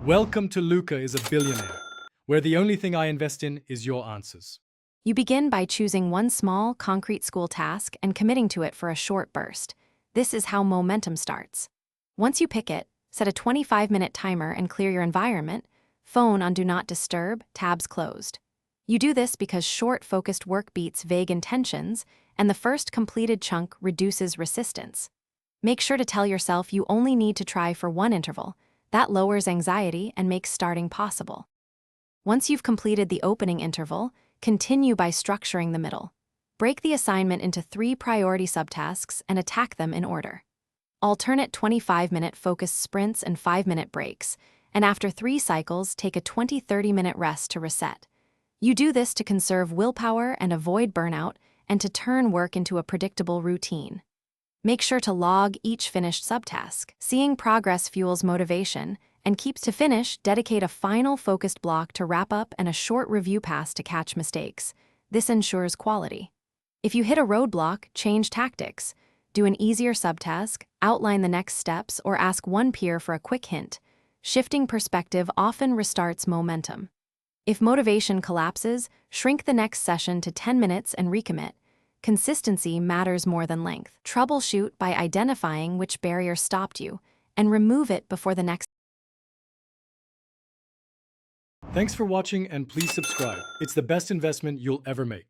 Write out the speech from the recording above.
Welcome to Luca is a Billionaire, where the only thing I invest in is your answers. You begin by choosing one small, concrete school task and committing to it for a short burst. This is how momentum starts. Once you pick it, set a 25-minute timer and clear your environment. Phone on Do Not Disturb, tabs closed. You do this because short, focused work beats vague intentions, and the first completed chunk reduces resistance. Make sure to tell yourself you only need to try for one interval. That lowers anxiety and makes starting possible. Once you've completed the opening interval, continue by structuring the middle. Break the assignment into 3 priority subtasks and attack them in order. Alternate 25-minute focused sprints and 5-minute breaks, and after 3 cycles, take a 20-30-minute rest to reset. You do this to conserve willpower and avoid burnout, and to turn work into a predictable routine. Make sure to log each finished subtask. Seeing progress fuels motivation, and keeps to finish, dedicate a final focused block to wrap up and a short review pass to catch mistakes. This ensures quality. If you hit a roadblock, change tactics. Do an easier subtask, outline the next steps, or ask one peer for a quick hint. Shifting perspective often restarts momentum. If motivation collapses, shrink the next session to 10 minutes and recommit. Consistency matters more than length. Troubleshoot by identifying which barrier stopped you, and remove it before the next. Thanks for watching and please subscribe. It's the best investment you'll ever make.